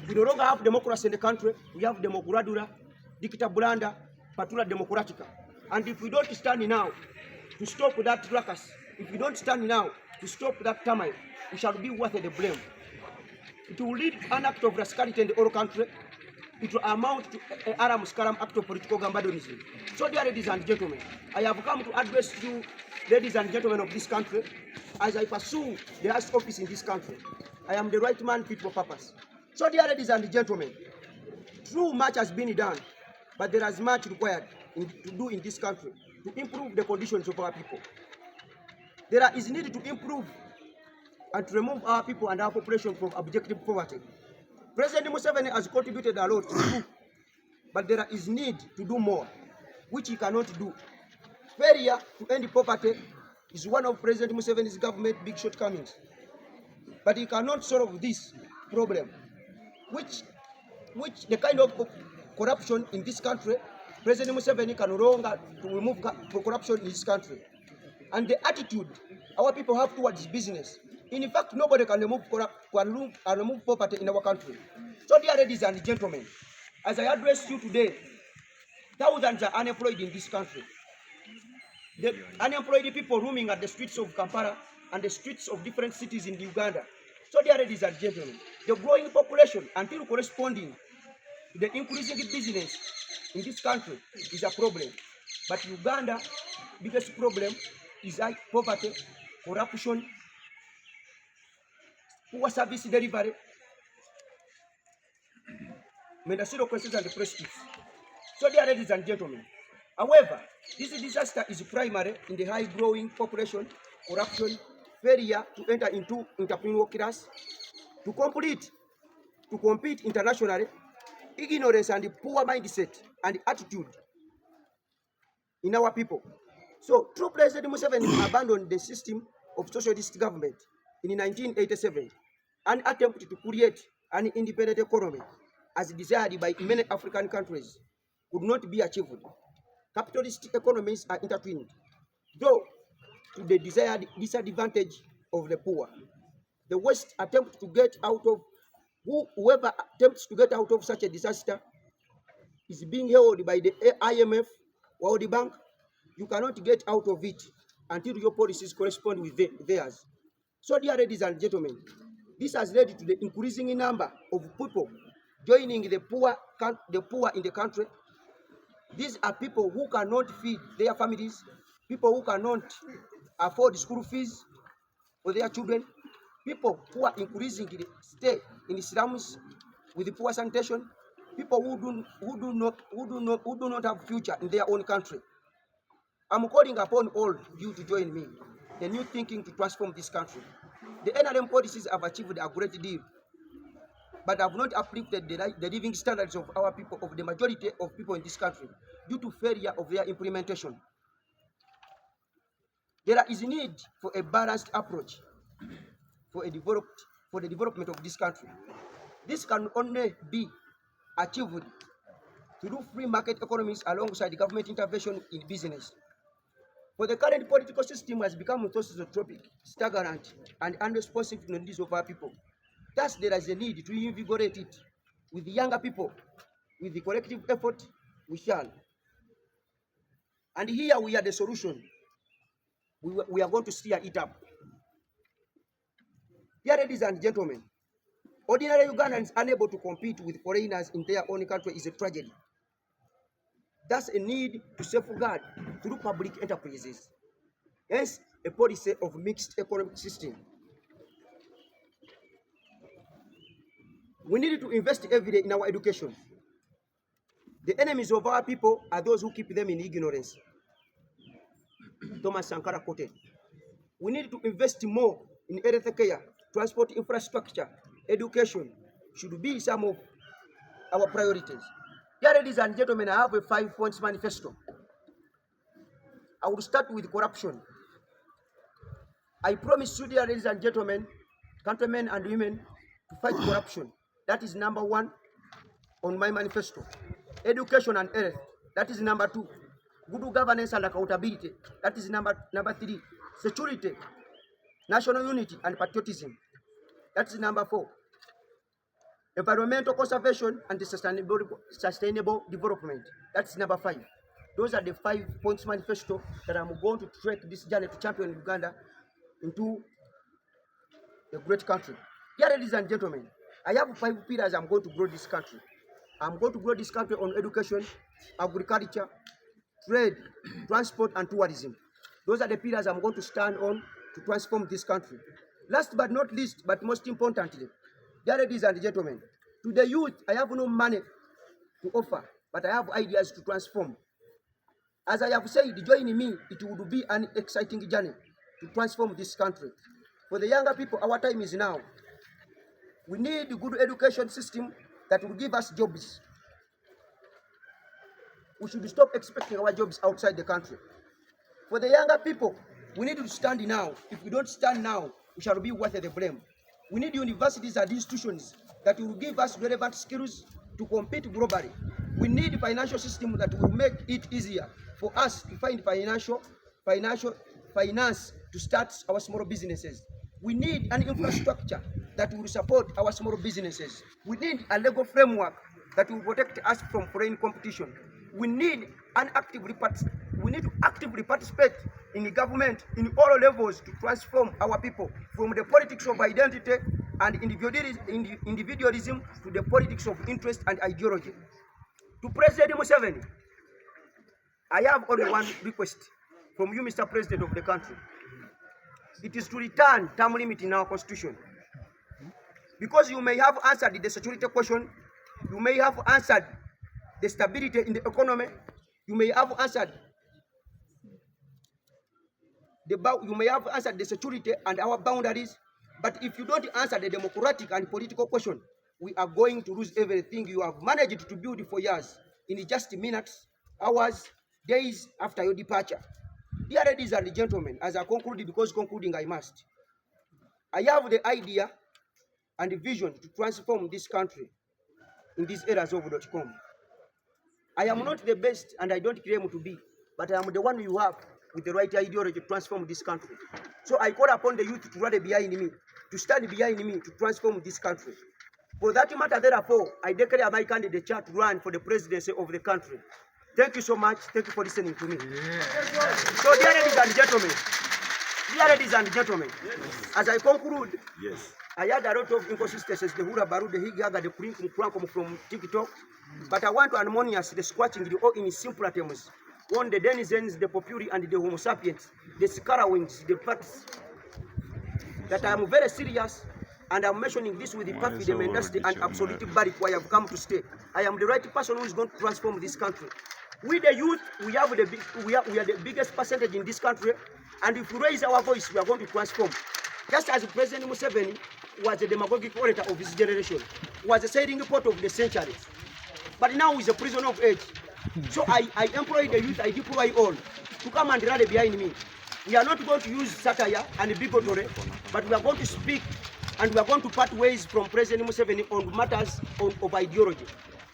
We no longer have democracy in the country. We have democradura, dicta blanda, patula democratica. And if we don't stand now to stop that ruckus, if we don't stand now to stop that turmoil, we shall be worth the blame. It will lead to an act of rascality in the whole country. It will amount to an aram scaram act of political gambadonism. So, dear ladies and gentlemen, I have come to address you, ladies and gentlemen of this country, as I pursue the highest office in this country. I am the right man fit for purpose. So, dear ladies and gentlemen, true much has been done, but there is much required to do in this country to improve the conditions of our people. There is need to improve and to remove our people and our population from objective poverty. President Museveni has contributed a lot to do, but there is need to do more, which he cannot do. Failure to end poverty is one of President Museveni's government's big shortcomings. But he cannot solve this problem, which the kind of corruption in this country, President Museveni can no longer to remove corruption in this country. And the attitude our people have towards business. In fact, nobody can remove poverty in our country. So, dear ladies and gentlemen, as I address you today, thousands are unemployed in this country. The unemployed people roaming at the streets of Kampala and the streets of different cities in Uganda. So, dear ladies and gentlemen, the growing population, until corresponding to the increasing business in this country, is a problem. But Uganda's biggest problem is poverty, corruption, poor service delivery, medicinal crisis, and prestige. So, dear ladies and gentlemen, however, this disaster is primary in the high growing population, corruption, failure to enter into entrepreneurial class, to compete internationally, ignorance and poor mindset and attitude in our people. So, true President Museveni abandoned the system of socialist government in 1987 and attempted to create an independent economy as desired by many African countries could not be achieved. Capitalist economies are intertwined, though to the desired disadvantage of the poor. The West attempts to get out of whoever attempts to get out of such a disaster is being held by the IMF, World Bank. You cannot get out of it until your policies correspond with theirs. So, dear ladies and gentlemen, this has led to the increasing number of people joining the poor in the country. These are people who cannot feed their families, people who cannot afford school fees for their children, people who are increasingly stay in the slums with the poor sanitation, people who do not have future in their own country. I'm calling upon all you to join me, the new thinking to transform this country. The NRM policies have achieved a great deal, but have not uplifted the living standards of our people, of the majority of people in this country, due to failure of their implementation. There is a need for a balanced approach for the development of this country. This can only be achieved through free market economies alongside government intervention in business. For the current political system has become sociotropic, stagnant, and unresponsive to the needs of our people. Thus, there is a need to invigorate it. With the younger people, with the collective effort, we shall. And here we are the solution. We are going to steer it up. Dear ladies and gentlemen, ordinary Ugandans unable to compete with foreigners in their own country is a tragedy. Thus, a need to safeguard through public enterprises. Hence, a policy of mixed economic system. We need to invest every day in our education. The enemies of our people are those who keep them in ignorance. Thomas Sankara quoted. We need to invest more in health care, transport infrastructure, education should be some of our priorities. Dear ladies and gentlemen, I have a 5-point manifesto. I will start with corruption. I promise you, dear ladies and gentlemen, countrymen and women, to fight corruption. That is number 1 on my manifesto. Education and health. That is number 2. Good governance and accountability. That is number 3. Security, national unity and patriotism. That is number 4. environmental conservation and sustainable development. That's number 5. Those are the 5 points manifesto that I'm going to trek this journey to champion Uganda into a great country. Dear ladies and gentlemen, I have 5 pillars I'm going to grow this country. I'm going to grow this country on education, agriculture, trade, transport, and tourism. Those are the pillars I'm going to stand on to transform this country. Last but not least, but most importantly, dear ladies and gentlemen, to the youth, I have no money to offer, but I have ideas to transform. As I have said, joining me, it would be an exciting journey to transform this country. For the younger people, our time is now. We need a good education system that will give us jobs. We should stop expecting our jobs outside the country. For the younger people, we need to stand now. If we don't stand now, we shall be worth the blame. We need universities and institutions that will give us relevant skills to compete globally. We need a financial system that will make it easier for us to find finance to start our small businesses. We need an infrastructure that will support our small businesses. We need a legal framework that will protect us from foreign competition. We need to actively participate in the government in all levels to transform our people from the politics of identity and individualism to the politics of interest and ideology. To President Museveni, I have only one request from you, Mr. President of the country. It is to return term limit in our constitution. Because you may have answered the security question, you may have answered the stability in the economy, you may have answered the security and our boundaries, but if you don't answer the democratic and political question, we are going to lose everything you have managed to build for years in just minutes, hours, days after your departure. Dear ladies and gentlemen, as I conclude, because concluding I must, I have the idea and the vision to transform this country in these eras of .com. I am not the best and I don't claim to be, but I am the one you have with the right ideology to transform this country. So I call upon the youth to rally behind me, to stand behind me to transform this country. For that matter, therefore, I declare my candidature to run for the presidency of the country. Thank you so much. Thank you for listening to me. Yeah. So, dear ladies and gentlemen, as I conclude, I had a lot of inconsistencies, the hula baru, the higaga, the prank from TikTok, but I want to harmonious the squatching the all in simpler terms. On the denizens, the populi, and the homo sapiens, the scarrawings, the parts, that I am very serious, and I'm mentioning this with the perfect mentality and absolute value why I have come to stay. I am the right person who is going to transform this country. We the youth, we are the biggest percentage in this country, and if we raise our voice, we are going to transform. Just as President Museveni was a demagogic orator of his generation, was a saving pot of the century, but now he's a prisoner of age. So I employ the youth, I deploy all to come and rally behind me. We are not going to use satire and bigotry, but we are going to speak and we are going to part ways from President Museveni on matters of ideology.